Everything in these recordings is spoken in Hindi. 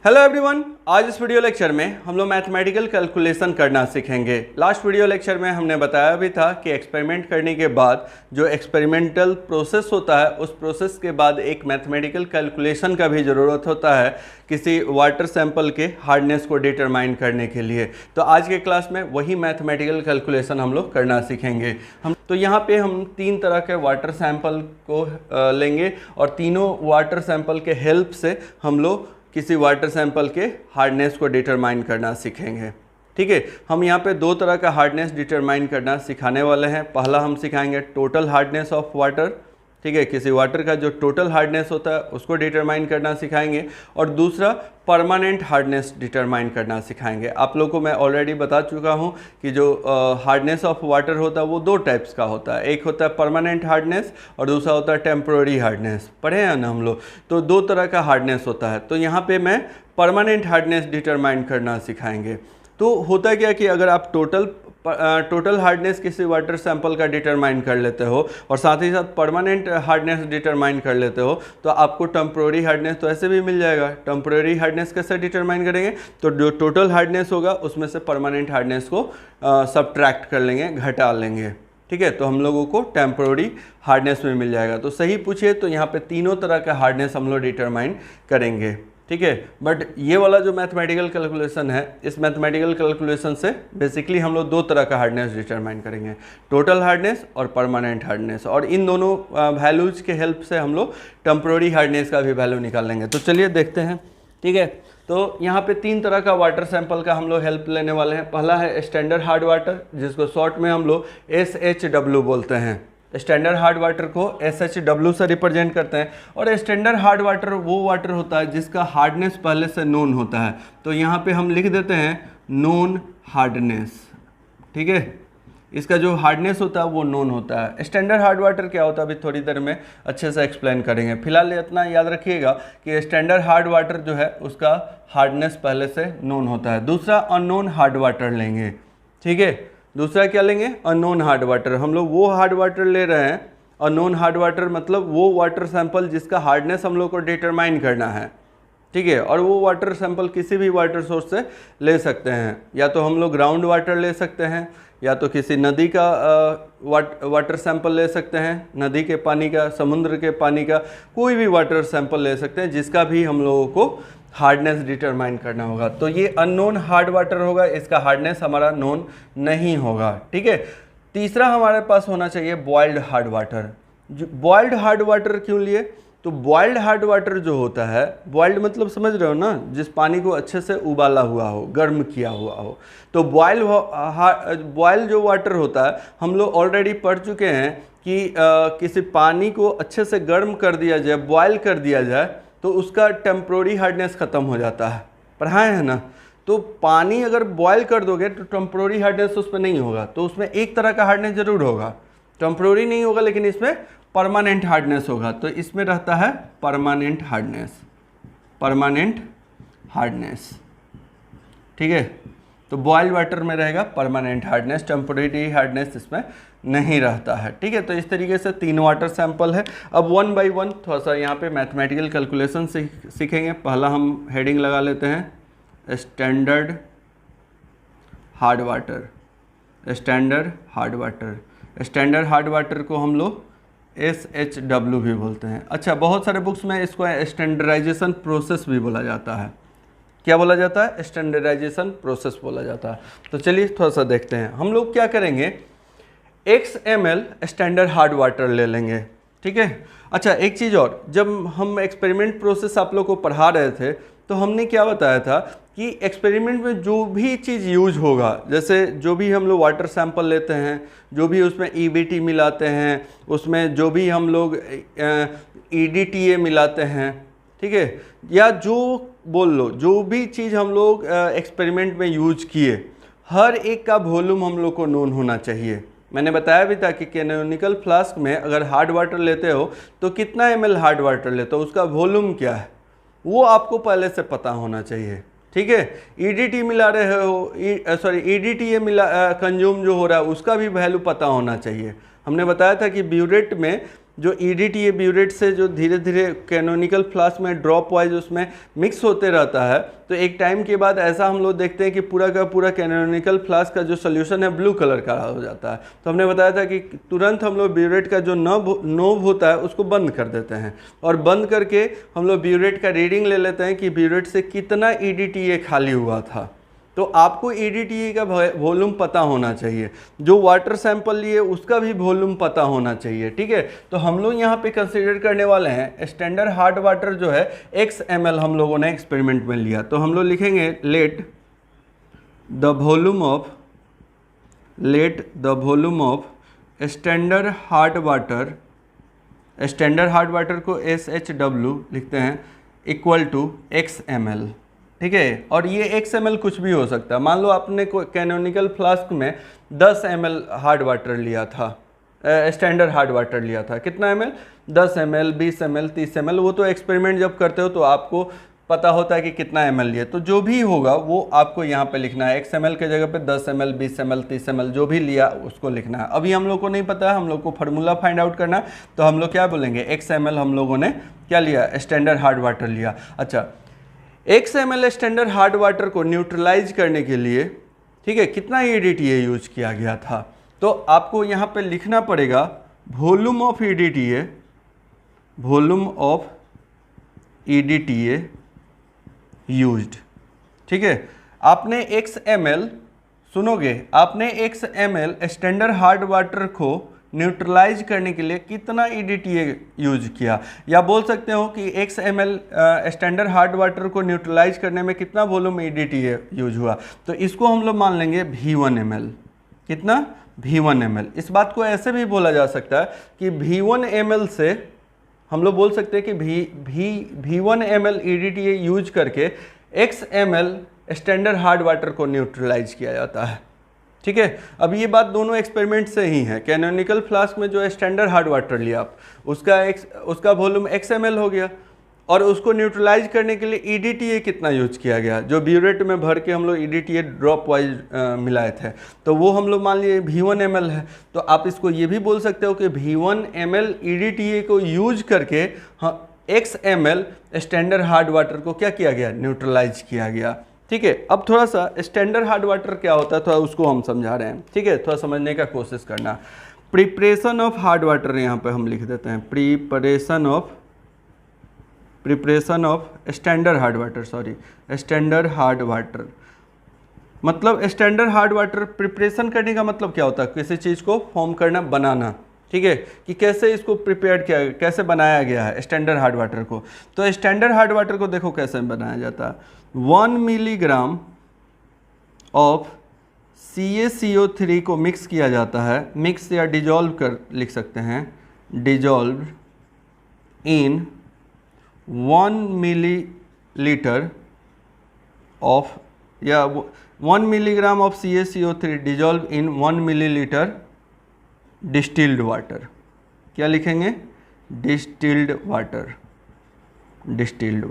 हेलो एवरीवन, आज इस वीडियो लेक्चर में हम लोग मैथमेटिकल कैलकुलेशन करना सीखेंगे। लास्ट वीडियो लेक्चर में हमने बताया भी था कि एक्सपेरिमेंट करने के बाद जो एक्सपेरिमेंटल प्रोसेस होता है उस प्रोसेस के बाद एक मैथमेटिकल कैलकुलेशन का भी ज़रूरत होता है किसी वाटर सैंपल के हार्डनेस को डिटरमाइन करने के लिए। तो आज के क्लास में वही मैथमेटिकल कैलकुलेशन हम लोग करना सीखेंगे। तो यहाँ पे हम तीन तरह के वाटर सैंपल को लेंगे और तीनों वाटर सैंपल के हेल्प से हम लोग किसी वाटर सैंपल के हार्डनेस को डिटरमाइन करना सीखेंगे। ठीक है, हम यहाँ पे दो तरह का हार्डनेस डिटरमाइन करना सिखाने वाले हैं। पहला हम सिखाएंगे टोटल हार्डनेस ऑफ वाटर। ठीक है, किसी वाटर का जो टोटल हार्डनेस होता है उसको डिटरमाइन करना सिखाएंगे। और दूसरा परमानेंट हार्डनेस डिटरमाइन करना सिखाएंगे। आप लोगों को मैं ऑलरेडी बता चुका हूँ कि जो हार्डनेस ऑफ वाटर होता है वो दो टाइप्स का होता है। एक होता है परमानेंट हार्डनेस और दूसरा होता है टेम्प्रोरी हार्डनेस। पढ़े हैं ना हम लोग? तो दो तरह का हार्डनेस होता है। तो यहाँ पे मैं परमानेंट हार्डनेस डिटरमाइन करना सिखाएंगे। तो होता क्या कि अगर आप टोटल हार्डनेस किसी वाटर सैंपल का डिटरमाइन कर लेते हो और साथ ही साथ परमानेंट हार्डनेस डिटरमाइन कर लेते हो तो आपको टेम्प्रोरी हार्डनेस तो ऐसे भी मिल जाएगा। टेम्प्रोरी हार्डनेस कैसे डिटरमाइन करेंगे? तो जो टोटल हार्डनेस होगा उसमें से परमानेंट हार्डनेस को सब्ट्रैक्ट कर लेंगे, घटा लेंगे। ठीक है, तो हम लोगों को टेम्प्रोरी हार्डनेस में मिल जाएगा। तो सही पूछिए तो यहाँ पे तीनों तरह का हार्डनेस हम लोग डिटरमाइन करेंगे। ठीक है, बट ये वाला जो मैथमेटिकल कैलकुलेशन है, इस मैथमेटिकल कैलकुलेशन से बेसिकली हम लोग दो तरह का हार्डनेस डिटरमाइन करेंगे, टोटल हार्डनेस और परमानेंट हार्डनेस। और इन दोनों वैल्यूज के हेल्प से हम लोग टेम्प्रोरी हार्डनेस का भी वैल्यू निकाल लेंगे। तो चलिए देखते हैं। ठीक है, तो यहाँ पे तीन तरह का वाटर सैंपल का हम लोग हेल्प लेने वाले हैं। पहला है स्टैंडर्ड हार्ड वाटर, जिसको शॉर्ट में हम लोग SHW बोलते हैं। स्टैंडर्ड हार्ड वाटर को SHW से रिप्रेजेंट करते हैं। और स्टैंडर्ड हार्ड वाटर वो वाटर होता है जिसका हार्डनेस पहले से नोन होता है। तो यहाँ पे हम लिख देते हैं नोन हार्डनेस। ठीक है, इसका जो हार्डनेस होता है वो नोन होता है। स्टैंडर्ड हार्ड वाटर क्या होता है अभी थोड़ी देर में अच्छे से एक्सप्लेन करेंगे। फिलहाल इतना याद रखिएगा कि स्टैंडर्ड हार्ड वाटर जो है उसका हार्डनेस पहले से नोन होता है। दूसरा अननोन हार्ड वाटर लेंगे। ठीक है, दूसरा क्या लेंगे? Unknown hard water. हम लोग वो हार्ड वाटर ले रहे हैं। अननोन हार्ड वाटर मतलब वो वाटर सैंपल जिसका हार्डनेस हम लोग को डिटरमाइन करना है। ठीक है, और वो वाटर सैंपल किसी भी वाटर सोर्स से ले सकते हैं। या तो हम लोग ग्राउंड वाटर ले सकते हैं, या तो किसी नदी का वाटर सैंपल ले सकते हैं, नदी के पानी का, समुद्र के पानी का, कोई भी वाटर सैंपल ले सकते हैं जिसका भी हम लोगों को हार्डनेस डिटरमाइन करना होगा। तो ये अननोन हार्ड वाटर होगा, इसका हार्डनेस हमारा नोन नहीं होगा। ठीक है, तीसरा हमारे पास होना चाहिए boiled hard water. Boiled hard water क्यों लिए? तो बॉइल्ड हार्ड वाटर जो होता है, बॉइल्ड मतलब समझ रहे हो ना, जिस पानी को अच्छे से उबाला हुआ हो, गर्म किया हुआ हो। तो बॉइल जो वाटर होता है हम लोग ऑलरेडी पढ़ चुके हैं कि किसी पानी को अच्छे से गर्म कर दिया जाए, बॉयल कर दिया जाए तो उसका टेम्प्रोरी हार्डनेस ख़त्म हो जाता है। पढ़ाए हैं ना? तो पानी अगर बॉयल कर दोगे तो टेम्प्रोरी हार्डनेस उस पर नहीं होगा। तो उसमें एक तरह का हार्डनेस जरूर होगा, टेम्प्रोरी नहीं होगा, लेकिन इसमें परमानेंट हार्डनेस होगा। तो इसमें रहता है परमानेंट हार्डनेस, परमानेंट हार्डनेस। ठीक है, तो बॉइल्ड वाटर में रहेगा परमानेंट हार्डनेस, टेम्प्रोरी हार्डनेस इसमें नहीं रहता है। ठीक है, तो इस तरीके से तीन वाटर सैंपल है। अब वन बाय वन थोड़ा सा यहाँ पे मैथमेटिकल कैलकुलेशन सीखेंगे। पहला हम हेडिंग लगा लेते हैं standard hard water. Standard hard water, standard hard water को हम लोग SHW भी बोलते हैं। अच्छा, बहुत सारे बुक्स में इसको स्टैंडर्डाइजेशन प्रोसेस भी बोला जाता है। क्या बोला जाता है? स्टैंडर्डाइजेशन प्रोसेस बोला जाता है। तो चलिए थोड़ा सा देखते हैं। हम लोग क्या करेंगे, XML स्टैंडर्ड हार्ड वाटर ले लेंगे। ठीक है, अच्छा एक चीज़ और, जब हम एक्सपेरिमेंट प्रोसेस आप लोग को पढ़ा रहे थे तो हमने क्या बताया था कि एक्सपेरिमेंट में जो भी चीज़ यूज होगा, जैसे जो भी हम लोग वाटर सैंपल लेते हैं, जो भी उसमें EBT मिलाते हैं, उसमें जो भी हम लोग EDTA मिलाते हैं, ठीक है, या जो बोल लो जो भी चीज़ हम लोग एक्सपेरिमेंट में यूज किए, हर एक का वॉल्यूम हम लोग को नोन होना चाहिए। मैंने बताया भी था कि कैनोनिकल फ्लास्क में अगर हार्ड वाटर लेते हो तो कितना ml हार्ड वाटर लेते हो, उसका वॉल्यूम क्या है वो आपको पहले से पता होना चाहिए। ठीक है, EDT मिला रहे हो, EDTA कंज्यूम जो हो रहा है उसका भी वैल्यू पता होना चाहिए। हमने बताया था कि ब्यूरेट में जो EDTA ब्यूरेट से जो धीरे धीरे कैनोनिकल फ्लास्क में ड्रॉप वाइज उसमें मिक्स होते रहता है, तो एक टाइम के बाद ऐसा हम लोग देखते हैं कि पूरा का पूरा कैनोनिकल फ्लास्क का जो सोल्यूशन है ब्लू कलर का हो जाता है। तो हमने बताया था कि तुरंत हम लोग ब्यूरेट का जो नोब होता है उसको बंद कर देते हैं, और बंद करके हम लोग ब्यूरेट का रीडिंग ले लेते हैं कि ब्यूरेट से कितना EDTA खाली हुआ था। तो आपको EDTA का वॉल्यूम पता होना चाहिए, जो वाटर सैंपल लिए उसका भी वॉल्यूम पता होना चाहिए, ठीक है। तो हम लोग यहाँ पे कंसीडर करने वाले हैं स्टैंडर्ड हार्ड वाटर जो है x ml हम लोगों ने एक्सपेरिमेंट में लिया। तो हम लोग लिखेंगे late the volume of standard hard water को SHW लिखते हैं इक्वल टू x ml, ठीक है। और ये x ml कुछ भी हो सकता है। मान लो आपने कैनोनिकल फ्लास्क में 10 ml हार्ड वाटर लिया था, स्टैंडर्ड हार्ड वाटर लिया था, कितना ml? 10 ml, 20 ml, 30 ml। वो तो एक्सपेरिमेंट जब करते हो तो आपको पता होता है कि कितना ml लिए, तो जो भी होगा वो आपको यहाँ पे लिखना है। x ml के जगह पे 10 ml, 20 ml, 30 ml जो भी लिया उसको लिखना है। अभी हम लोग को नहीं पता है, हम लोग को फार्मूला फाइंड आउट करना है, तो हम लोग क्या बोलेंगे, x ml हम लोगों ने क्या लिया, स्टैंडर्ड हार्ड वाटर लिया। अच्छा, x ml standard hard water को न्यूट्रलाइज करने के लिए, ठीक है, कितना EDTA यूज किया गया था? तो आपको यहाँ पे लिखना पड़ेगा वॉल्यूम ऑफ EDTA यूज्ड, ठीक है। आपने x ml, सुनोगे, आपने x ml standard hard water को न्यूट्रलाइज करने के लिए कितना EDTA यूज किया, या बोल सकते हो कि x ml standard hard water को न्यूट्रलाइज करने में कितना वॉल्यूम EDTA यूज हुआ। तो इसको हम लोग मान लेंगे V1 ml। कितना? V1 ml। इस बात को ऐसे भी बोला जा सकता है कि V1 ml से हम लोग बोल सकते हैं कि V1 ml EDTA यूज करके x ml standard hard water को न्यूट्रलाइज किया जाता है, ठीक है। अब ये बात दोनों एक्सपेरिमेंट से ही है। कैनोनिकल फ्लास्क में जो स्टैंडर्ड हार्ड वाटर लिया आप, उसका वॉल्यूम x ml हो गया, और उसको न्यूट्रलाइज करने के लिए EDTA कितना यूज किया गया, जो ब्यूरेट में भर के हम लोग EDTA ड्रॉप वाइज मिलाए थे, तो वो हम लोग मान लिए V1 ml है। तो आप इसको ये भी बोल सकते हो कि V1 ml EDTA को यूज करके x ml standard hard water को क्या किया गया, न्यूट्रलाइज किया गया, ठीक है। अब थोड़ा सा स्टैंडर्ड हार्ड वाटर क्या होता है, थोड़ा उसको हम समझा रहे हैं, ठीक है, थोड़ा समझने का कोशिश करना। प्रिपरेशन ऑफ हार्ड वाटर यहाँ पे हम लिख देते हैं, preparation of standard hard water. मतलब स्टैंडर्ड हार्ड वाटर प्रिपरेशन करने का मतलब क्या होता है, किसी चीज़ को फॉर्म करना, बनाना, ठीक है, कि कैसे इसको प्रिपेयर किया, कैसे बनाया गया है स्टैंडर्ड हार्ड वाटर को। तो स्टैंडर्ड हार्ड वाटर को देखो कैसे बनाया जाता है। 1 मिलीग्राम ऑफ CaCO3 को मिक्स किया जाता है, मिक्स या डिजॉल्व कर लिख सकते हैं, डिजॉल्व इन 1 मिलीलीटर ऑफ, या 1 milligram of CaCO3 dissolve in 1 millilitre distilled water. क्या लिखेंगे, डिस्टिल्ड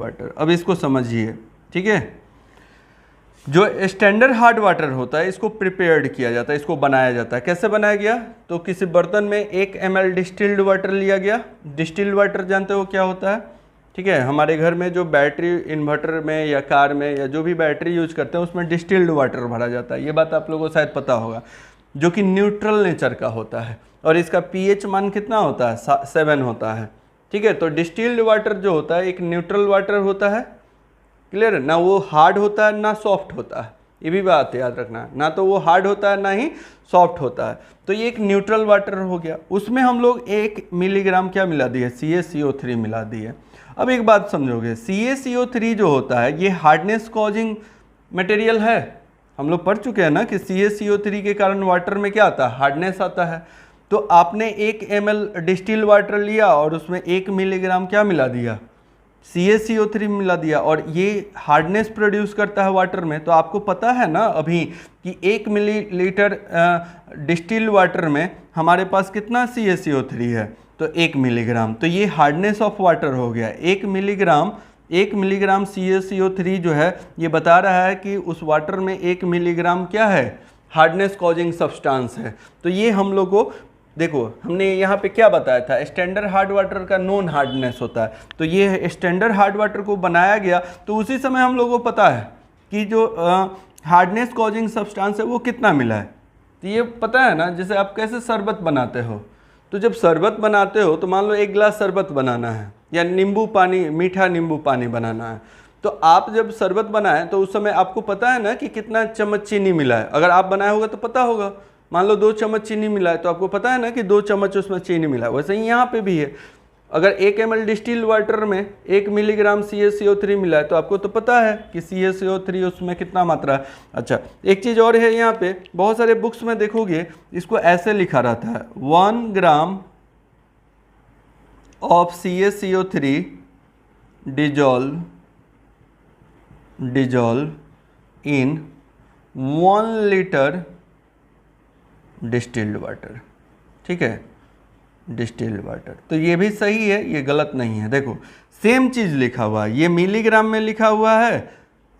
वाटर। अब इसको समझिए, ठीक है। जो स्टैंडर्ड हार्ड वाटर होता है इसको प्रिपेयर्ड किया जाता है, इसको बनाया जाता है। कैसे बनाया गया, तो किसी बर्तन में 1 ml डिस्टिल्ड वाटर लिया गया। डिस्टिल्ड वाटर जानते हो क्या होता है, ठीक है। हमारे घर में जो बैटरी, इन्वर्टर में या कार में या जो भी बैटरी यूज करते हैं उसमें डिस्टिल्ड वाटर भरा जाता है, ये बात आप लोगों को शायद पता होगा, जो कि न्यूट्रल नेचर का होता है, और इसका pH मान कितना होता है, 7 होता है, ठीक है। तो डिस्टिल्ड वाटर जो होता है एक न्यूट्रल वाटर होता है, क्लियर, ना वो हार्ड होता है ना सॉफ्ट होता है, ये भी बात याद रखना, ना तो वो हार्ड होता है ना ही सॉफ्ट होता है। तो ये एक न्यूट्रल वाटर हो गया, उसमें हम लोग 1 मिलीग्राम क्या मिला दिए, CaCO3 मिला दिए। अब एक बात समझोगे, CaCO3 जो होता है ये हार्डनेस कॉजिंग मटेरियल है, हम लोग पढ़ चुके हैं ना कि CaCO3 के कारण वाटर में क्या आता है, हार्डनेस आता है। तो आपने 1 ml डिस्टिल वाटर लिया और उसमें 1 मिलीग्राम क्या मिला दिया, CaCO3 मिला दिया, और ये हार्डनेस प्रोड्यूस करता है वाटर में। तो आपको पता है ना अभी कि 1 मिलीलीटर डिस्टिल वाटर में हमारे पास कितना CaCO3 है, तो 1 मिलीग्राम। तो ये हार्डनेस ऑफ वाटर हो गया। 1 मिलीग्राम CaCO3 जो है ये बता रहा है कि उस वाटर में 1 मिलीग्राम क्या है, हार्डनेस कॉजिंग सब्सटेंस है। तो ये हम लोग को देखो हमने यहाँ पे क्या बताया था, स्टैंडर्ड हार्ड वाटर का नॉन हार्डनेस होता है, तो ये स्टैंडर्ड हार्ड वाटर को बनाया गया तो उसी समय हम लोगों को पता है कि जो हार्डनेस कॉजिंग सब्सटेंस है वो कितना मिला है। तो ये पता है ना, जैसे आप कैसे शरबत बनाते हो, तो जब शरबत बनाते हो तो मान लो 1 गिलास शरबत बनाना है या नींबू पानी, मीठा नींबू पानी बनाना है, तो आप जब शरबत बनाएं तो उस समय आपको पता है ना कि कितना चम्मच चीनी मिला है। अगर आप बनाए होगा तो पता होगा, मान लो 2 चम्मच चीनी मिला है तो आपको पता है ना कि 2 चम्मच उसमें चीनी मिला है। वैसे ही यहाँ पे भी है, अगर 1 ml डिस्टिल्ड वाटर में 1 मिलीग्राम CaCO3 मिला है तो आपको तो पता है कि CaCO3 उसमें कितना मात्रा है। अच्छा, एक चीज़ और है, यहाँ पे बहुत सारे बुक्स में देखोगे इसको ऐसे लिखा रहता है 1 gram of CaCO3 dissolve in 1 litre distilled water. ठीक है, डिस्टिल्ड वाटर, तो ये भी सही है, ये गलत नहीं है। देखो सेम चीज़ लिखा हुआ है, ये मिलीग्राम में लिखा हुआ है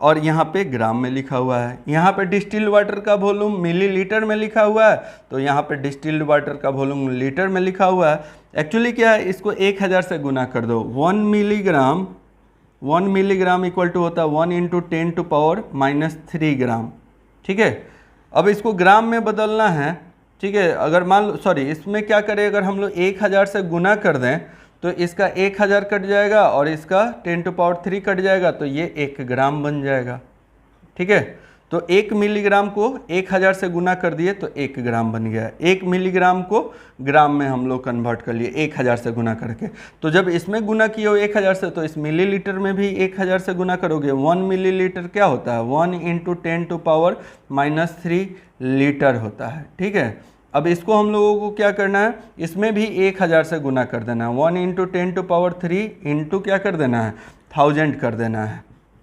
और यहाँ पे ग्राम में लिखा हुआ है। यहाँ पे डिस्टिल्ड वाटर का वॉल्यूम मिलीलीटर में लिखा हुआ है, तो यहाँ पे डिस्टिल्ड वाटर का वॉल्यूम लीटर में लिखा हुआ है। एक्चुअली क्या है, इसको 1000 से गुना कर दो। 1 मिलीग्राम इक्वल टू होता है 1 × 10⁻³ ग्राम। ठीक है, अब इसको ग्राम में बदलना है। ठीक है, अगर मान लो, सॉरी, इसमें क्या करें, अगर हम लोग 1000 से गुना कर दें तो इसका 1000 कट जाएगा और इसका 10⁻³ कट जाएगा, तो ये 1 ग्राम बन जाएगा। ठीक है, तो 1 मिलीग्राम को 1000 से गुना कर दिए तो 1 ग्राम बन गया। 1 मिलीग्राम को ग्राम में हम लोग कन्वर्ट कर लिए 1000 से गुना करके। तो जब इसमें गुना किए हो 1000 से, तो इस मिलीलीटर में भी 1000 से गुना करोगे। 1 मिलीलीटर क्या होता है, 1 × 10⁻³ लीटर होता है। ठीक है, अब इसको हम लोगों को क्या करना है, इसमें भी 1000 से गुना कर देना है। 1 × 10⁻³ इंटू क्या कर देना है, 1000 कर देना है।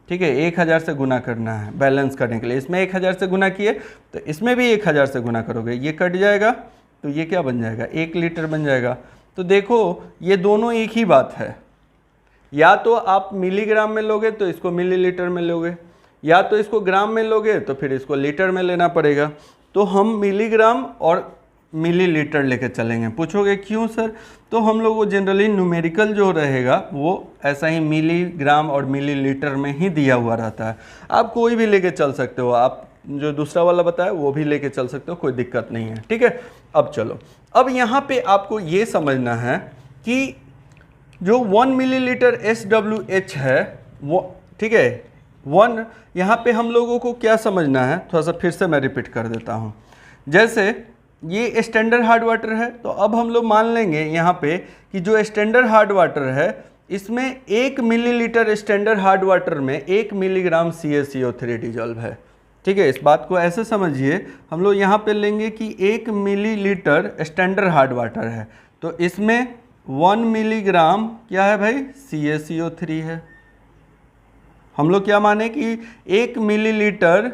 ठीक है, 1000 से गुना करना है बैलेंस करने के लिए। इसमें 1000 से गुना किए तो इसमें भी 1000 से गुना करोगे, ये कट जाएगा तो ये क्या बन जाएगा, 1 लीटर बन जाएगा। तो देखो ये दोनों एक ही बात है, या तो आप मिलीग्राम में लोगे तो इसको मिलीलीटर में लोगे, या तो इसको ग्राम में लोगे तो फिर इसको लीटर में लेना पड़ेगा। तो हम मिलीग्राम और मिलीलीटर लेके चलेंगे। पूछोगे क्यों सर, तो हम लोग को जनरली न्यूमेरिकल जो रहेगा वो ऐसा ही मिलीग्राम और मिलीलीटर में ही दिया हुआ रहता है। आप कोई भी लेके चल सकते हो, आप जो दूसरा वाला बताया वो भी लेके चल सकते हो, कोई दिक्कत नहीं है। ठीक है, अब चलो, अब यहाँ पे आपको ये समझना है कि जो 1 मिलीलीटर SWH है वो, ठीक है, 1, यहाँ पे हम लोगों को क्या समझना है, थोड़ा सा फिर से मैं रिपीट कर देता हूँ। जैसे ये स्टैंडर्ड हार्ड वाटर है, तो अब हम लोग मान लेंगे यहाँ पे कि जो स्टैंडर्ड हार्ड वाटर है इसमें 1 मिलीलीटर स्टैंडर्ड हार्ड वाटर में 1 मिलीग्राम CaCO3 डिजॉल्व है। ठीक है, इस बात को ऐसे समझिए, हम लोग यहाँ पे लेंगे कि 1 मिलीलीटर स्टैंडर्ड हार्ड वाटर है, तो इसमें 1 मिलीग्राम क्या है भाई, CaCO3 है। हम लोग क्या माने कि 1 मिलीलीटर,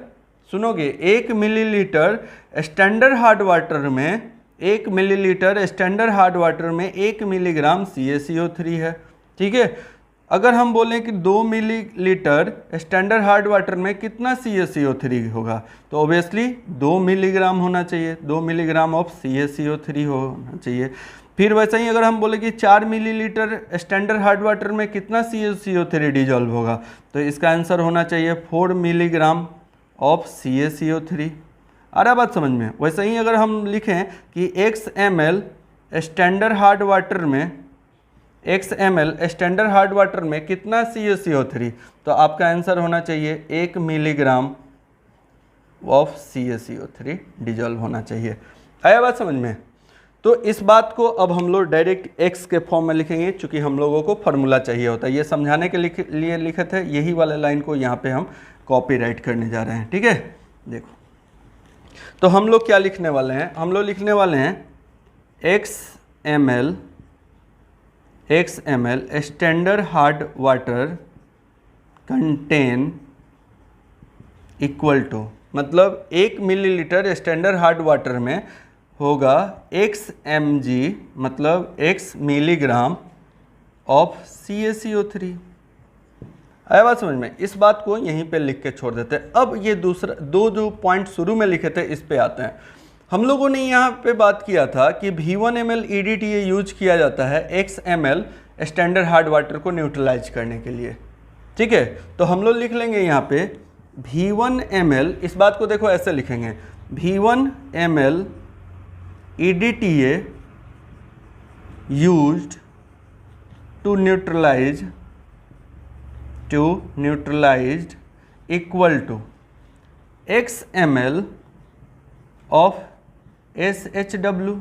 सुनोगे, 1 मिलीलीटर स्टैंडर्ड हार्ड वाटर में 1 मिलीलीटर स्टैंडर्ड हार्ड वाटर में 1 मिलीग्राम CaCO3 है। ठीक है, अगर हम बोलें कि 2 मिलीलीटर स्टैंडर्ड हार्ड वाटर में कितना CaCO3 होगा, तो ऑब्वियसली 2 मिलीग्राम होना चाहिए, 2 मिलीग्राम ऑफ CaCO3 होना चाहिए। फिर वैसे ही अगर हम बोले कि 4 मिलीलीटर स्टैंडर्ड हार्ड वाटर में कितना CaCO3 डिजॉल्व होगा, तो इसका आंसर होना चाहिए 4 मिलीग्राम ऑफ CaCO3। आ रहा बात समझ में। वैसे ही अगर हम लिखें कि x ml standard hard water में, x ml standard hard water में कितना CaCO3, तो आपका आंसर होना चाहिए 1 मिलीग्राम ऑफ CaCO3 डिजॉल्व होना चाहिए। आया बात समझ में। तो इस बात को अब हम लोग डायरेक्ट x के फॉर्म में लिखेंगे, चूँकि हम लोगों को फार्मूला चाहिए होता है। ये समझाने के लिए लिखे थे, यही वाले लाइन को यहाँ पे हम कॉपी राइट करने जा रहे हैं। ठीक है, देखो, तो हम लोग क्या लिखने वाले हैं, हम लोग लिखने वाले हैं x ml standard hard water contain equal to, मतलब 1 मिलीलीटर स्टैंडर्ड हार्ड वाटर में होगा x mg, मतलब x मिलीग्राम ऑफ CaCO3। आया बात समझ में। इस बात को यहीं पे लिख के छोड़ देते हैं। अब ये दूसरा, दो जो पॉइंट शुरू में लिखे थे इस पे आते हैं। हम लोगों ने यहाँ पे बात किया था कि V1 ml EDTA यूज किया जाता है x ml standard hard water को न्यूट्रलाइज करने के लिए, ठीक है। तो हम लोग लिख लेंगे यहाँ पे V1 ml, इस बात को देखो ऐसे लिखेंगे, V1 ml EDTA used to neutralized equal to x ml of SHW।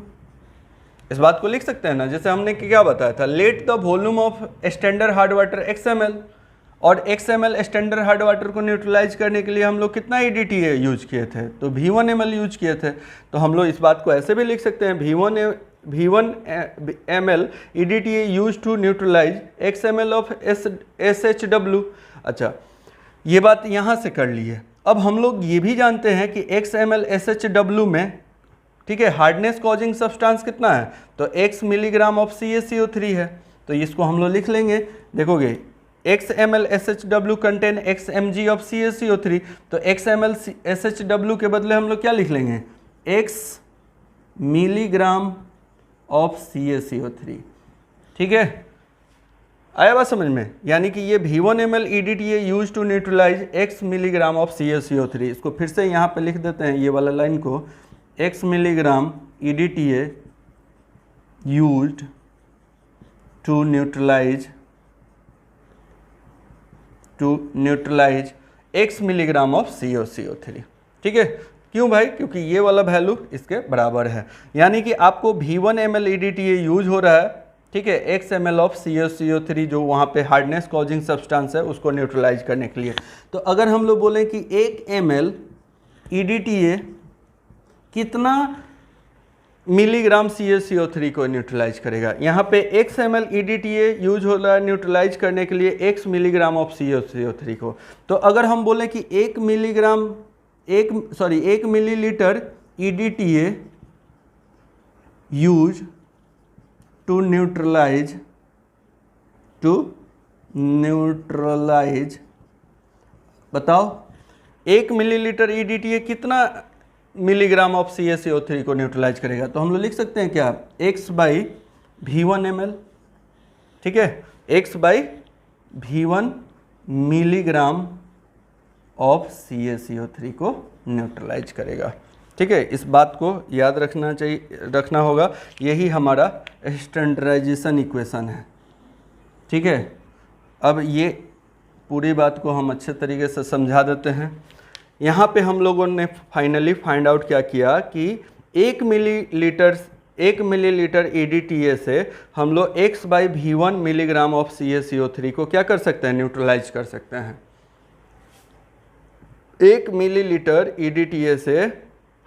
इस बात को लिख सकते हैं ना, जैसे हमने क्या बताया था, late the volume of standard hard water XML, और XML स्टैंडर्ड हार्ड वाटर को न्यूट्रलाइज करने के लिए हम लोग कितना EDTA यूज किए थे, तो V1 ml यूज किए थे। तो हम लोग इस बात को ऐसे भी लिख सकते हैं, V1 ml EDTA use to neutralise XML of SHW। अच्छा, ये बात यहाँ से कर लिए। अब हम लोग ये भी जानते हैं कि XML SHW में, ठीक है, हार्डनेस कॉजिंग सब्सटेंस कितना है, तो x मिलीग्राम ऑफ CaCO3 है। तो इसको हम लोग लिख लेंगे, देखोगे XML SHW contain x mg of CaCO3, तो XML SHW के बदले हम लोग क्या लिख लेंगे, x मिलीग्राम ऑफ CaCO3, ठीक है। आया बात समझ में, यानी कि ये V1 ml EDTA use to neutralise x milligram of CaCO3। इसको फिर से यहाँ पे लिख देते हैं, ये वाला लाइन को, x milligram EDTA used to neutralise x milligram of CaCO3, ठीक है। क्यों भाई, क्योंकि ये वाला वैल्यू इसके बराबर है, यानी कि आपको V1 ml EDTA यूज हो रहा है, ठीक है, x ml ऑफ CaCO3 जो वहाँ पे हार्डनेस कॉजिंग सब्सटेंस है उसको न्यूट्रलाइज करने के लिए। तो अगर हम लोग बोलें कि 1 ml EDTA कितना मिलीग्राम CaCO3 को न्यूट्रलाइज करेगा, यहाँ पे x ml EDTA यूज हो रहा है न्यूट्रलाइज करने के लिए x मिलीग्राम ऑफ CaCO3 को। तो अगर हम बोले कि 1 millilitre EDTA use to neutralise बताओ 1 मिलीलीटर EDTA कितना मिलीग्राम ऑफ CaCO3 को न्यूट्रलाइज करेगा। तो हम लोग लिख सकते हैं क्या, x बाई V1 ml, ठीक है, x by V1 milligram of CaCO3 को न्यूट्रलाइज करेगा, ठीक है। इस बात को याद रखना होगा, यही हमारा स्टैंडर्डाइजेशन इक्वेशन है, ठीक है। अब ये पूरी बात को हम अच्छे तरीके से समझा देते हैं। यहाँ पे हम लोगों ने फाइनली फाइंड आउट क्या किया कि 1 मिलीलीटर EDTA से हम लोग x by V1 milligram of CaCO3 को क्या कर सकते हैं, न्यूट्रलाइज कर सकते हैं। 1 मिलीलीटर EDTA से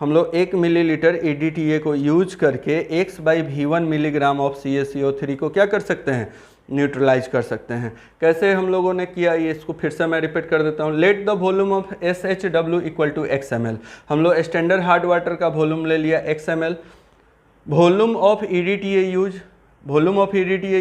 हम लोग 1 मिलीलीटर EDTA को यूज करके x by V1 milligram of CaCO3 को क्या कर सकते हैं, न्यूट्रलाइज कर सकते हैं। कैसे हम लोगों ने किया, ये इसको फिर से मैं रिपीट कर देता हूँ। Let the volume of SHW equal to XML, हम लोग स्टैंडर्ड हार्ड वाटर का वॉल्यूम ले लिया XML। Volume of EDTA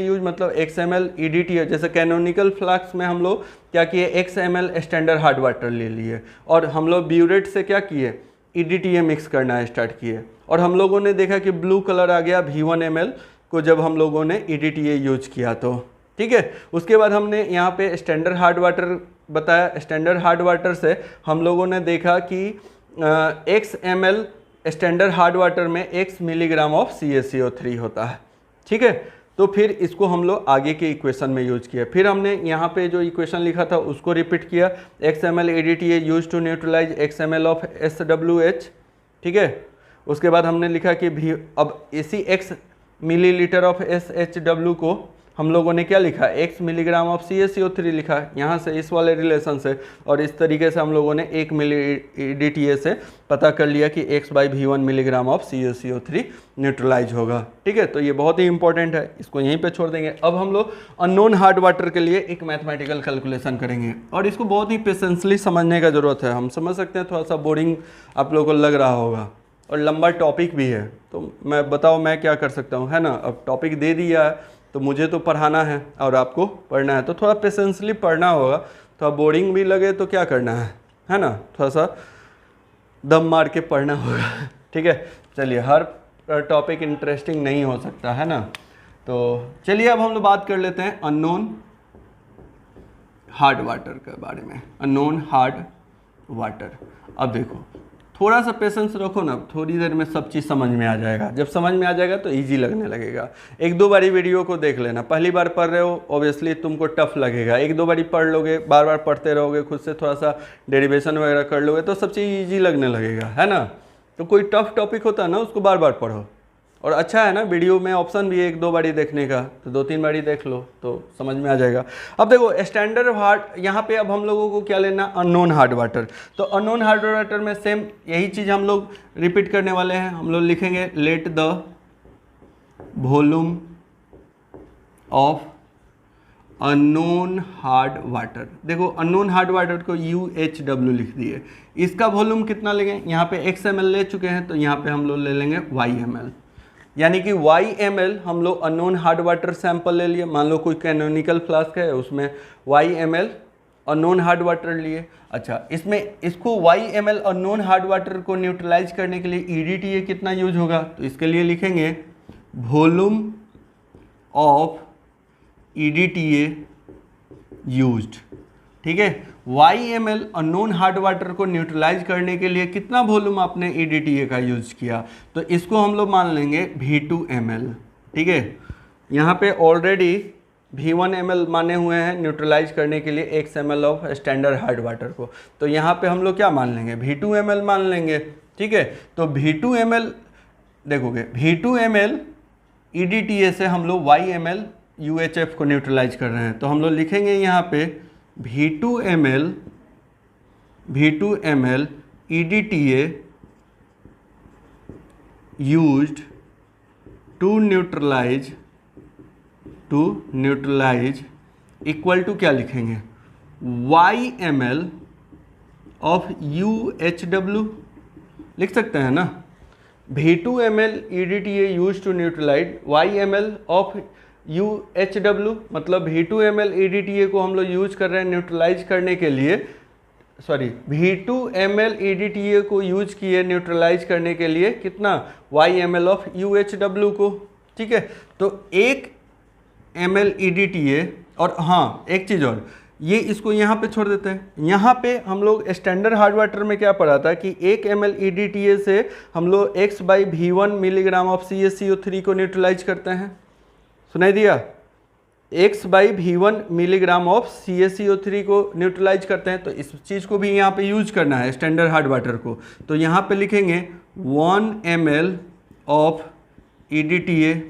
use मतलब XML EDTA, जैसे कैनोनिकल फ्लास्क में हम लोग क्या किए, XML स्टैंडर्ड हार्ड वाटर ले लिए, और हम लोग ब्यूरेट से क्या किए, EDTA मिक्स करना स्टार्ट किए, और हम लोगों ने देखा कि ब्लू कलर आ गया V1 ml को जब हम लोगों ने EDTA यूज किया तो, ठीक है। उसके बाद हमने यहाँ पे स्टैंडर्ड हार्ड वाटर बताया, स्टैंडर्ड हार्ड वाटर से हम लोगों ने देखा कि x ml standard hard water में x मिलीग्राम ऑफ CaCO3 होता है, ठीक है। तो फिर इसको हम लोग आगे के इक्वेशन में यूज किया, फिर हमने यहाँ पे जो इक्वेशन लिखा था उसको रिपीट किया, x ml EDTA use to neutralise x ml of SWH, ठीक है। उसके बाद हमने लिखा कि अब इसी x मिलीलीटर ऑफ SHW को हम लोगों ने क्या लिखा, x मिलीग्राम ऑफ CaCO3 लिखा यहाँ से, इस वाले रिलेशन से, और इस तरीके से हम लोगों ने 1 मिली EDTA से पता कर लिया कि x by V1 milligram of CaCO3 neutralise होगा, ठीक है। तो ये बहुत ही इंपॉर्टेंट है, इसको यहीं पे छोड़ देंगे। अब हम लोग अननोन हार्ड वाटर के लिए एक मैथमेटिकल कैलकुलेशन करेंगे, और इसको बहुत ही पेशेंसली समझने का ज़रूरत है। हम समझ सकते हैं थोड़ा सा बोरिंग आप लोगों को लग रहा होगा, और लंबा टॉपिक भी है, तो मैं बताओ मैं क्या कर सकता हूँ, है ना। अब टॉपिक दे दिया है तो मुझे तो पढ़ाना है और आपको पढ़ना है, तो थोड़ा पेशेंसली पढ़ना होगा। थोड़ा बोरिंग भी लगे तो क्या करना है ना, थोड़ा सा दम मार के पढ़ना होगा, ठीक है। चलिए, हर टॉपिक इंटरेस्टिंग नहीं हो सकता है ना। तो चलिए अब हम लोग बात कर लेते हैं अननोन हार्ड वाटर के बारे में। अननोन हार्ड वाटर, अब देखो थोड़ा सा पेशेंस रखो ना, थोड़ी देर में सब चीज़ समझ में आ जाएगा। जब समझ में आ जाएगा तो इजी लगने लगेगा। एक दो बारी वीडियो को देख लेना, पहली बार पढ़ रहे हो ऑब्वियसली तुमको टफ लगेगा। एक दो बारी पढ़ लोगे, बार बार पढ़ते रहोगे, खुद से थोड़ा सा डेरिवेशन वगैरह कर लोगे तो सब चीज़ ईजी लगने लगेगा, है ना। तो कोई टफ टॉपिक होता है ना, उसको बार बार पढ़ो। और अच्छा है ना, वीडियो में ऑप्शन भी है एक दो बारी देखने का, तो दो तीन बारी देख लो तो समझ में आ जाएगा। अब देखो स्टैंडर्ड हार्ड, यहाँ पे अब हम लोगों को क्या लेना, अननोन हार्ड वाटर। तो अननोन हार्ड वाटर में सेम यही चीज़ हम लोग रिपीट करने वाले हैं। हम लोग लिखेंगे late the volume of unknown hard water. देखो अननोन हार्ड वाटर को UHW लिख दिए। इसका वॉल्यूम कितना लेंगे, यहाँ पे XML ले चुके हैं तो यहाँ पे हम लोग ले लेंगे YML, यानी कि YML हम लोग अननोन हार्ड वाटर सैंपल ले लिए। मान लो कोई कैनोनिकल फ्लास्क है, उसमें YML अननोन हार्ड वाटर लिए। अच्छा, इसमें इसको YML अननोन हार्ड वाटर को न्यूट्रलाइज करने के लिए EDTA कितना यूज होगा, तो इसके लिए लिखेंगे वॉल्यूम ऑफ EDTA यूज्ड। ठीक है, YML अननोन हार्ड वाटर को न्यूट्रलाइज करने के लिए कितना वॉल्यूम आपने EDTA का यूज किया, तो इसको हम लोग मान लेंगे V2 ml। ठीक है, यहाँ पे ऑलरेडी V1 ml माने हुए हैं न्यूट्रलाइज करने के लिए x ml of standard hard water को, तो यहाँ पे हम लोग क्या मान लेंगे, V2 ml मान लेंगे। ठीक है, तो V2 ml देखोगे, V2 ml EDTA से हम लोग YML UHF को न्यूट्रलाइज कर रहे हैं, तो हम लोग लिखेंगे यहाँ पे V2 ml EDTA used to neutralize equal to क्या लिखेंगे, YML ऑफ UHW लिख सकते हैं ना। V2 ml EDTA used to neutralize YML of UHW, मतलब V2 ml EDTA को हम लोग यूज कर रहे हैं न्यूट्रलाइज करने के लिए, सॉरी V2 ml EDTA को यूज किए न्यूट्रलाइज करने के लिए कितना, YML ऑफ UHW को। ठीक है, तो 1 ml EDTA, और हाँ एक चीज़ और, ये इसको यहाँ पे छोड़ देते हैं। यहाँ पे हम लोग स्टैंडर्ड हार्ड वाटर में क्या पढ़ा था कि 1 ml EDTA से हम लोग x/V1 मिलीग्राम ऑफ CaCO3 को न्यूट्रलाइज करते हैं। सुनाई दिया, x/V1 मिलीग्राम ऑफ CaCO3 को न्यूट्रलाइज करते हैं, तो इस चीज़ को भी यहाँ पे यूज करना है स्टैंडर्ड हार्ड वाटर को। तो यहाँ पे लिखेंगे 1 ml of EDTA,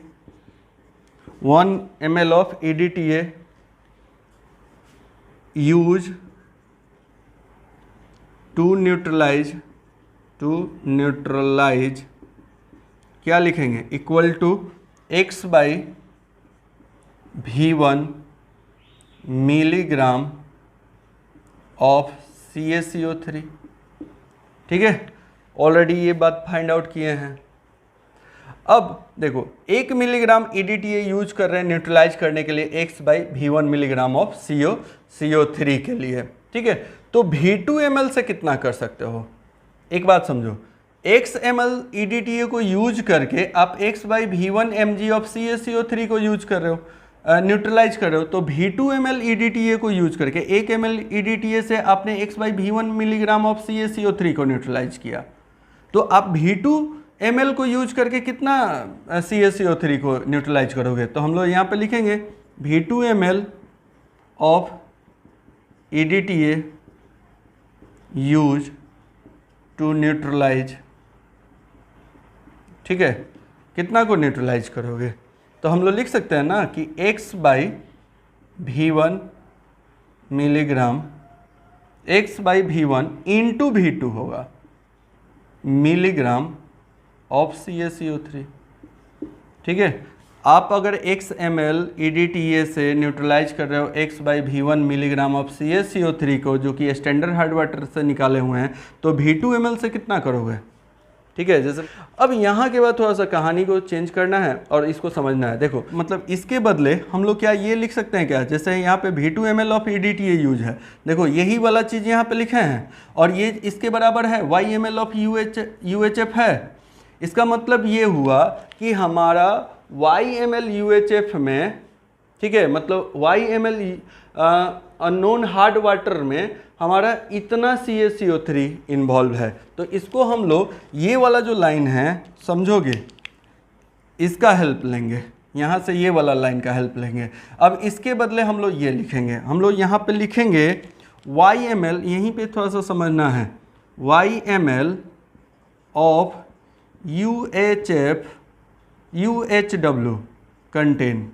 1 ml of EDTA use to neutralise क्या लिखेंगे, equal to x/V1 milligram of CaCO3। ठीक है, ऑलरेडी ये बात फाइंड आउट किए हैं। अब देखो 1 मिलीग्राम EDTA यूज कर रहे हैं न्यूट्रलाइज करने के लिए x/V1 मिलीग्राम ऑफ CO3 के लिए। ठीक है, तो V2 ml से कितना कर सकते हो, एक बात समझो, x ml EDTA को यूज करके आप x/V1 mg ऑफ CaCO3 को यूज कर रहे हो, न्यूट्रलाइज कर रहे हो, तो V2 ml EDTA को यूज करके 1 ml EDTA से आपने x/V1 मिलीग्राम ऑफ CaCO3 को न्यूट्रलाइज किया, तो आप V2 ml को यूज करके कितना CaCO3 को न्यूट्रलाइज करोगे, तो हम लोग यहाँ पे लिखेंगे V2 ml of EDTA use to neutralise. ठीक है, कितना को न्यूट्रलाइज करोगे, तो हम लोग लिख सकते हैं ना कि x/V1 milligram, x/V1 into V2 होगा मिलीग्राम ऑफ CaCO3। ठीक है, आप अगर x ml EDTA से न्यूट्रलाइज कर रहे हो x/V1 मिलीग्राम ऑफ CaCO3 को, जो कि स्टैंडर्ड हार्ड वाटर से निकाले हुए हैं, तो V2 ml से कितना करोगे। ठीक है, जैसे अब यहाँ के बाद थोड़ा सा कहानी को चेंज करना है और इसको समझना है। देखो मतलब इसके बदले हम लोग क्या ये लिख सकते हैं क्या, जैसे यहाँ पे V2 ml of EDTA use है, देखो यही वाला चीज़ यहाँ पे लिखे हैं और ये इसके बराबर है YML ऑफ UHF है, इसका मतलब ये हुआ कि हमारा YmLUHF में, ठीक है, मतलब YmL अननोन हार्ड वाटर में हमारा इतना CaCO3 इन्वॉल्व है। तो इसको हम लोग ये वाला जो लाइन है समझोगे, इसका हेल्प लेंगे, यहाँ से ये वाला लाइन का हेल्प लेंगे। अब इसके बदले हम लोग ये लिखेंगे, हम लोग यहाँ पे लिखेंगे YmL, यहीं पे थोड़ा सा समझना है, YmL ऑफ UHW कंटेन,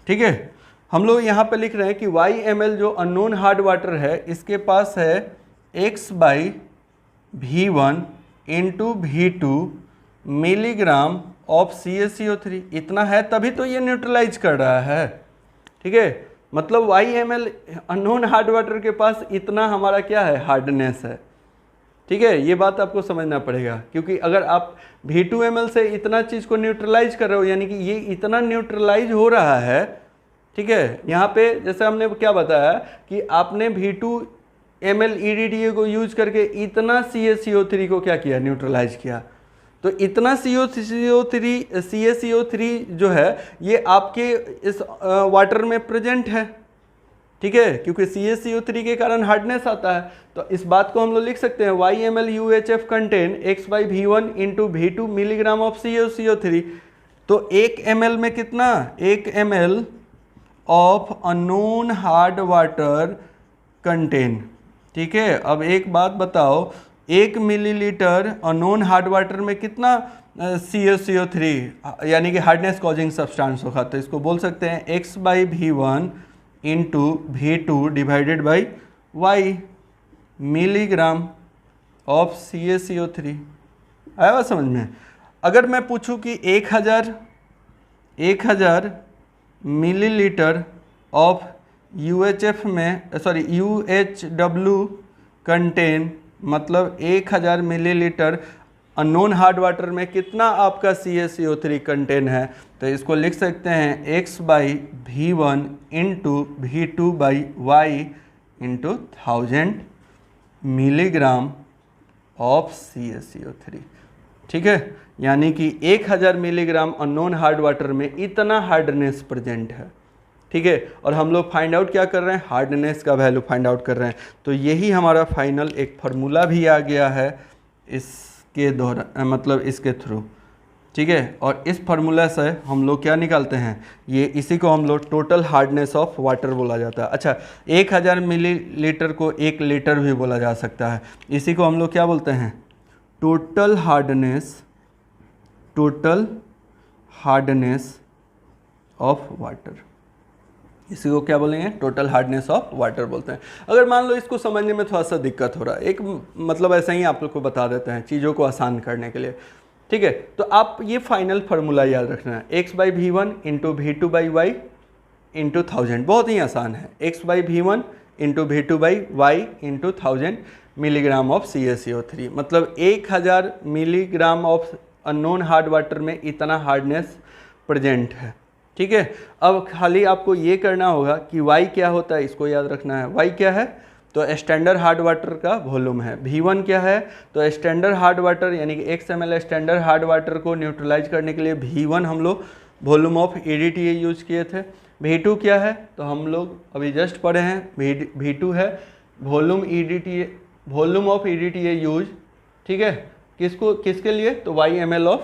ठीक है। हम लोग यहाँ पे लिख रहे हैं कि YmL जो अननोन हार्ड वाटर है इसके पास है x/V1 into V2 milligram of CaCO3, इतना है, तभी तो ये न्यूट्रलाइज कर रहा है, ठीक है। मतलब YmL अननोन हार्ड वाटर के पास इतना हमारा क्या है, हार्डनेस है, ठीक है। ये बात आपको समझना पड़ेगा, क्योंकि अगर आप V2ml से इतना चीज़ को न्यूट्रलाइज कर रहे हो, यानी कि ये इतना न्यूट्रलाइज हो रहा है, ठीक है। यहाँ पे जैसे हमने क्या बताया कि आपने V2ml EDTA को यूज करके इतना CaCO3 को क्या किया, न्यूट्रलाइज किया। तो इतना CaCO3 जो है ये आपके इस वाटर में प्रेजेंट है, ठीक है, क्योंकि CaCO3 के कारण हार्डनेस आता है। तो इस बात को हम लोग लिख सकते हैं YmLUHF contain x/V1 into V2 milligram of CaCO3। तो 1 ml में कितना, 1 ml of unknown hard water contain, ठीक है। अब एक बात बताओ, 1 मिलीलीटर अननोन हार्ड वाटर में कितना CaCO3 यानी कि हार्डनेस कॉजिंग सब्सटेंस होगा। तो इसको बोल सकते हैं x/V1 into V2 divided by y milligram of CaCO3। आया बात समझ में। अगर मैं पूछूं कि 1000 मिलीलीटर ऑफ UHW कंटेन, मतलब 1000 मिलीलीटर अननोन हार्ड वाटर में कितना आपका CaCO3 कंटेन है, तो इसको लिख सकते हैं x/V1 into V2 by y into 1000 milligram of CaCO3, ठीक है। यानी कि 1000 मिलीग्राम अननोन हार्ड वाटर में इतना हार्डनेस प्रेजेंट है, ठीक है। और हम लोग फाइंड आउट क्या कर रहे हैं, हार्डनेस का वैल्यू फाइंड आउट कर रहे हैं। तो यही हमारा फाइनल एक फार्मूला भी आ गया है इसके दौरान, मतलब इसके थ्रू, ठीक है। और इस फार्मूला से हम लोग क्या निकालते हैं, ये इसी को हम लोग टोटल हार्डनेस ऑफ वाटर बोला जाता है। अच्छा, 1000 मिलीलीटर को 1 लीटर भी बोला जा सकता है। इसी को हम लोग क्या बोलते हैं, टोटल हार्डनेस ऑफ वाटर। इसी को क्या बोलेंगे, टोटल हार्डनेस ऑफ वाटर बोलते हैं। अगर मान लो इसको समझने में थोड़ा सा दिक्कत हो रहा है, एक मतलब ऐसा ही आप लोग को बता देते हैं चीज़ों को आसान करने के लिए, ठीक है। तो आप ये फाइनल फार्मूला याद रखना है, x/V1 into V2 by y into 1000। बहुत ही आसान है, x/V1 into V2 by y into 1000 milligram of CaCO3, मतलब 1000 milligram of unknown hard water में इतना हार्डनेस प्रेजेंट है, ठीक है। अब खाली आपको ये करना होगा कि y क्या होता है, इसको याद रखना है। y क्या है, तो स्टैंडर्ड हार्ड वाटर का वॉल्यूम है। V1 क्या है, तो स्टैंडर्ड हार्ड वाटर यानी कि x ml standard hard water को न्यूट्रलाइज करने के लिए V1 हम लोग वॉल्यूम ऑफ EDTA यूज किए थे। V2 क्या है, तो हम लोग अभी जस्ट पढ़े हैं, V2 है वॉल्यूम ऑफ EDTA यूज, ठीक है। किसके लिए, तो YmL of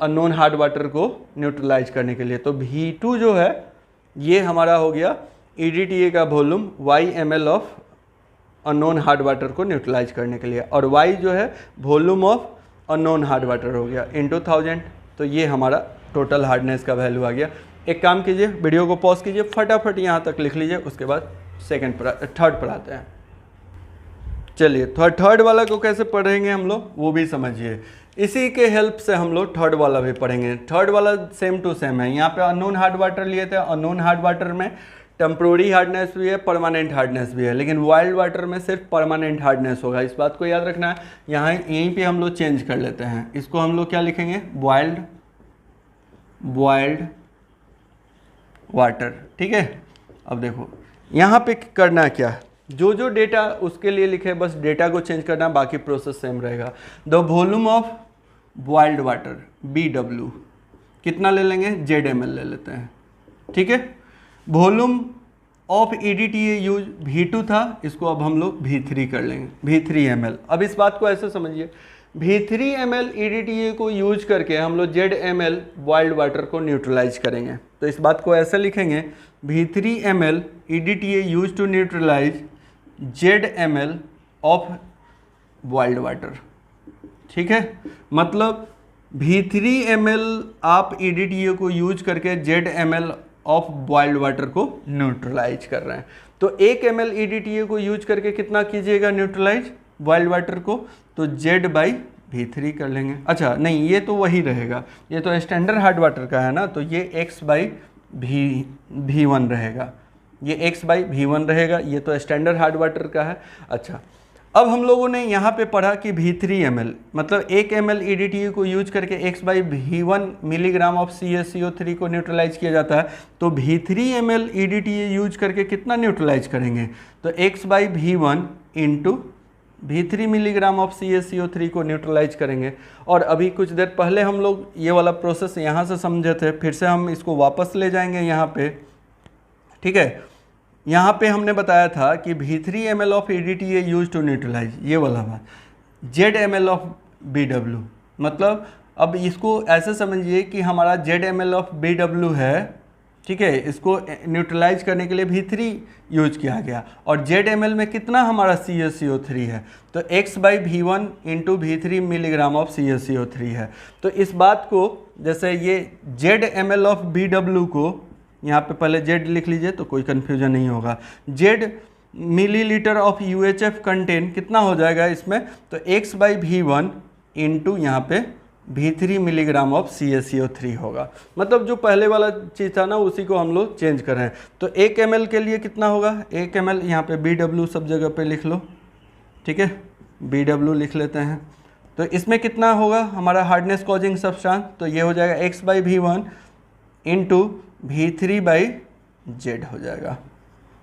unknown hard water को न्यूट्रलाइज करने के लिए। तो V2 जो है ये हमारा हो गया EDTA का volume YmL of unknown hard water को न्यूट्रलाइज करने के लिए, और Y जो है volume of unknown hard water हो गया इंटू 1000। तो ये हमारा टोटल हार्डनेस का वैल्यू आ गया। एक काम कीजिए, वीडियो को पॉज कीजिए, फटाफट यहाँ तक लिख लीजिए, उसके बाद थर्ड पर आते हैं। चलिए थर्ड वाला को कैसे पढ़ेंगे हम लोग वो भी समझिए। इसी के हेल्प से हम लोग थर्ड वाला भी पढ़ेंगे। थर्ड वाला सेम टू सेम है। यहाँ पे अननोन हार्ड वाटर लिए थे, अननोन हार्ड वाटर में टेम्प्रोरी हार्डनेस भी है, परमानेंट हार्डनेस भी है, लेकिन वाइल्ड वाटर में सिर्फ परमानेंट हार्डनेस होगा। इस बात को याद रखना है। यहाँ यहीं पे हम लोग चेंज कर लेते हैं, इसको हम लोग क्या लिखेंगे, बॉइल्ड वाटर, ठीक है। अब देखो यहाँ पे करना क्या है, जो जो डेटा उसके लिए लिखे बस डेटा को चेंज करना, बाकी प्रोसेस सेम रहेगा। The volume of boiled water BW कितना ले लेंगे, ZML ले लेते हैं, ठीक है। Volume of EDTA use V2 था, इसको अब हम लोग V3 कर लेंगे, V3 ml। अब इस बात को ऐसे समझिए, V3 ml EDTA को यूज करके हम लोग ZML बॉइल्ड वाटर को न्यूट्रलाइज करेंगे। तो इस बात को ऐसे लिखेंगे, V3 ml EDTA use to neutralise ZML of boiled water, ठीक है। मतलब V3 ml आप EDTA को यूज करके ZML ऑफ बॉइल्ड वाटर को न्यूट्रलाइज कर रहे हैं। तो 1 ml EDTA को यूज करके कितना कीजिएगा न्यूट्रलाइज बॉइल्ड वाटर को, तो Z/V3 कर लेंगे। अच्छा नहीं, ये तो वही रहेगा, ये तो स्टैंडर्ड हार्ड वाटर का है ना, तो ये X/V1 रहेगा, ये X/V1 रहेगा, ये तो स्टैंडर्ड हार्ड वाटर का है। अच्छा, अब हम लोगों ने यहाँ पे पढ़ा कि V3 ml मतलब 1 ml EDTA को यूज करके X/V1 मिलीग्राम ऑफ CaCO3 को न्यूट्रलाइज किया जाता है। तो V3 ml EDTA यूज करके कितना न्यूट्रलाइज करेंगे, तो X/V1 into V3 milligram of CaCO3 को न्यूट्रलाइज करेंगे। और अभी कुछ देर पहले हम लोग ये वाला प्रोसेस यहाँ से समझे थे, फिर से हम इसको वापस ले जाएंगे यहाँ पे, ठीक है। यहाँ पे हमने बताया था कि V3 ml of EDTA use to neutralise, ये वाला बात, ZML ऑफ BW मतलब अब इसको ऐसे समझिए कि हमारा ZML ऑफ BW है, ठीक है, इसको न्यूट्रलाइज करने के लिए V3 यूज किया गया, और ZML में कितना हमारा CaCO3 है, तो X/V1 into V3 milligram of CaCO3 है। तो इस बात को जैसे ये ZML ऑफ BW को यहाँ पे पहले Z लिख लीजिए तो कोई कन्फ्यूजन नहीं होगा। Z millilitre of UHF contain कितना हो जाएगा इसमें, तो X/V1 इंटू यहाँ पे V3 मिलीग्राम ऑफ CaCO3 होगा। मतलब जो पहले वाला चीज़ था ना उसी को हम लोग चेंज कर रहे हैं। तो 1 ml के लिए कितना होगा, 1 ml यहाँ पे BW सब जगह पे लिख लो, ठीक है, BW लिख लेते हैं। तो इसमें कितना होगा हमारा हार्डनेस कॉजिंग सब्सटेंस, तो ये हो जाएगा X/V1 इंटू V3/Z हो जाएगा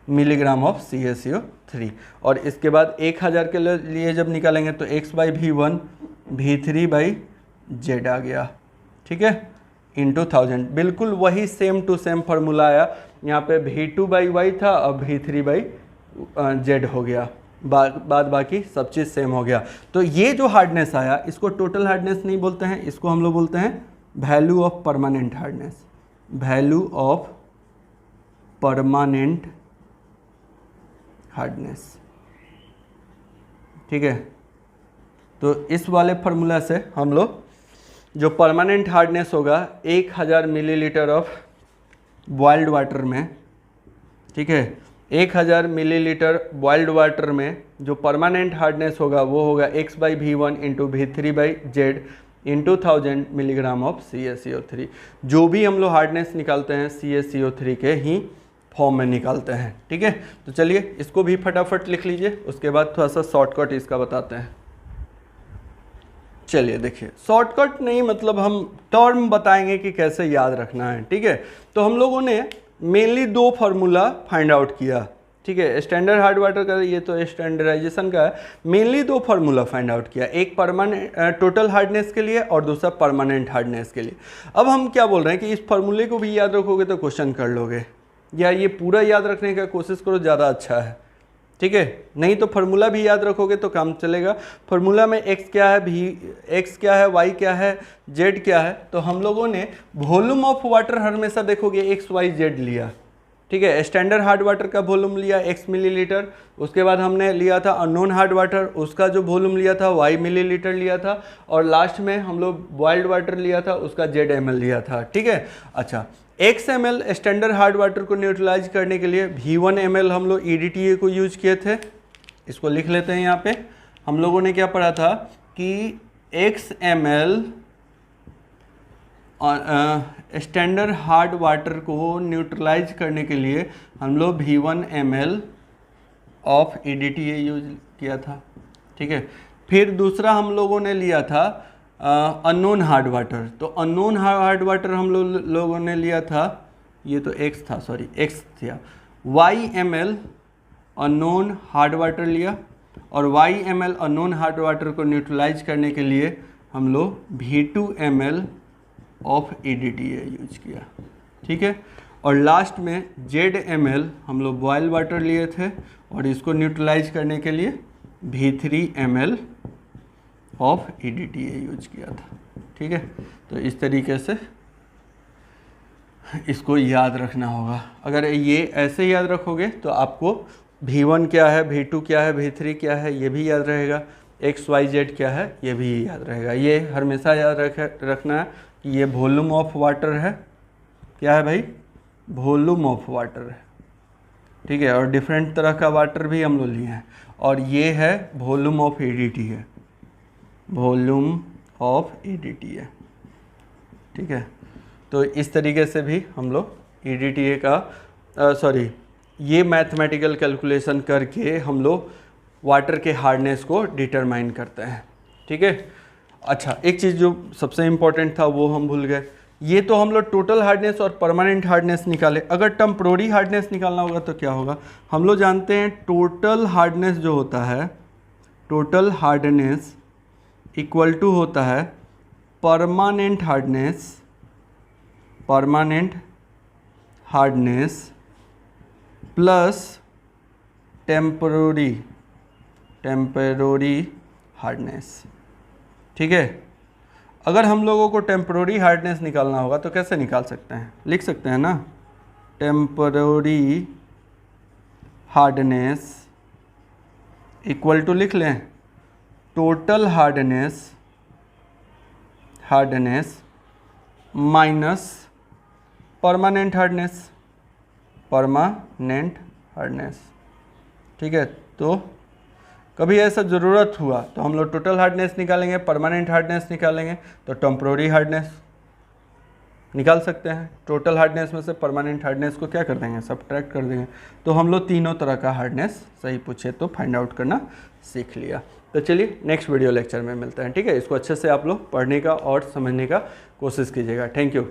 मिलीग्राम ऑफ CaCO3। और इसके बाद 1000 के लिए जब निकालेंगे तो X/V1 V3/Z आ गया, ठीक है, इंटू 1000। बिल्कुल वही सेम टू सेम फार्मूला आया, यहाँ पे V2/Y था, अब V3/Z हो गया, बाद बाकी सब चीज़ सेम हो गया। तो ये जो हार्डनेस आया इसको टोटल हार्डनेस नहीं बोलते हैं, इसको हम लोग बोलते हैं value of permanent hardness, value of permanent hardness, ठीक है। तो इस वाले फार्मूला से हम लोग जो परमानेंट हार्डनेस होगा 1000 मिलीलीटर ऑफ बॉइल्ड वाटर में, ठीक है, 1000 मिलीलीटर बॉइल्ड वाटर में जो परमानेंट हार्डनेस होगा वो होगा X/V1 into V3/Z into 1000 milligram of CaCO3। जो भी हम लोग हार्डनेस निकालते हैं CaCO3 के ही फॉर्म में निकालते हैं, ठीक है। तो चलिए इसको भी फटाफट लिख लीजिए, उसके बाद थोड़ा सा शॉर्टकट इसका बताते हैं। चलिए देखिए, शॉर्टकट नहीं मतलब हम टर्म बताएंगे कि कैसे याद रखना है, ठीक है। तो हम लोगों ने मेनली 2 फार्मूला फाइंड आउट किया, ठीक है। स्टैंडर्ड हार्ड वाटर का ये तो स्टैंडर्डाइजेशन का है, मेनली 2 फार्मूला फाइंड आउट किया, एक परमानेंट टोटल हार्डनेस के लिए और दूसरा परमानेंट हार्डनेस के लिए। अब हम क्या बोल रहे हैं कि इस फार्मूले को भी याद रखोगे तो क्वेश्चन कर लोगे, या ये पूरा याद रखने का कोशिश करो, ज़्यादा अच्छा है, ठीक है। नहीं तो फार्मूला भी याद रखोगे तो काम चलेगा। फार्मूला में x क्या है, x क्या है, y क्या है, z क्या है। तो हम लोगों ने वॉल्यूम ऑफ वाटर हमेशा देखोगे XYZ लिया, ठीक है। स्टैंडर्ड हार्ड वाटर का वॉल्यूम लिया x मिलीलीटर, उसके बाद हमने लिया था अननोन हार्ड वाटर, उसका जो वॉल्यूम लिया था y मिलीलीटर लिया था, और लास्ट में हम लोग बॉइल्ड वाटर लिया था, उसका ZML लिया था, ठीक है। अच्छा, XML स्टैंडर्ड हार्ड वाटर को न्यूट्रलाइज करने के लिए V1 ml हम लोग EDTA को यूज किए थे, इसको लिख लेते हैं यहाँ पे। हम लोगों ने क्या पढ़ा था कि XML स्टैंडर्ड हार्ड वाटर को न्यूट्रलाइज करने के लिए हम लोग V1 ml of EDTA use किया था, ठीक है। फिर दूसरा हम लोगों ने लिया था अननोन हार्ड वाटर, तो अननोन हार्ड वाटर हम लोगों ने लिया था, ये तो x था, सॉरी x था, YML अननोन हार्ड वाटर लिया और y ml unknown hard water को न्यूट्रलाइज करने के लिए हम लोग V2 ml of EDTA use किया, ठीक है। और लास्ट में Z ml हम लोग बॉयल वाटर लिए थे और इसको न्यूट्रलाइज करने के लिए V3 ml of EDTA use किया था, ठीक है। तो इस तरीके से इसको याद रखना होगा। अगर ये ऐसे याद रखोगे तो आपको V1 क्या है, V2 क्या है, V3 क्या है ये भी याद रहेगा, XYZ क्या है ये भी याद रहेगा। ये हमेशा याद रखना है कि ये वॉल्यूम ऑफ वाटर है, क्या है भाई, वॉल्यूम ऑफ वाटर है, ठीक है। और डिफरेंट तरह का वाटर भी हम लोग लिए हैं और ये है वॉल्यूम ऑफ EDTA है, वॉल्यूम ऑफ EDTA है, ठीक है। तो इस तरीके से भी हम लोग EDTA का ये मैथमेटिकल कैलकुलेशन करके हम लोग वाटर के हार्डनेस को डिटरमाइन करते हैं, ठीक है। अच्छा, एक चीज़ जो सबसे इम्पोर्टेंट था वो हम भूल गए। ये तो हम लोग टोटल हार्डनेस और परमानेंट हार्डनेस निकाले। अगर टेम्पररी हार्डनेस निकालना होगा तो क्या होगा, हम लोग जानते हैं टोटल हार्डनेस जो होता है, टोटल हार्डनेस इक्वल टू होता है permanent hardness, permanent hardness plus temporary hardness, ठीक है। अगर हम लोगों को टेम्पररी हार्डनेस निकालना होगा तो कैसे निकाल सकते हैं, लिख सकते हैं ना, टेम्पररी हार्डनेस इक्वल टू लिख लें total hardness minus permanent hardness, ठीक है। तो कभी ऐसा ज़रूरत हुआ तो हम लोग टोटल हार्डनेस निकालेंगे, परमानेंट हार्डनेस निकालेंगे, तो टेम्पररी हार्डनेस निकाल सकते हैं। टोटल हार्डनेस में से परमानेंट हार्डनेस को क्या कर देंगे, सब्ट्रैक्ट कर देंगे। तो हम लोग तीनों तरह का हार्डनेस सही पूछे तो फाइंड आउट करना सीख लिया। तो चलिए नेक्स्ट वीडियो लेक्चर में मिलते हैं, ठीक है। इसको अच्छे से आप लोग पढ़ने का और समझने का कोशिश कीजिएगा। Thank you.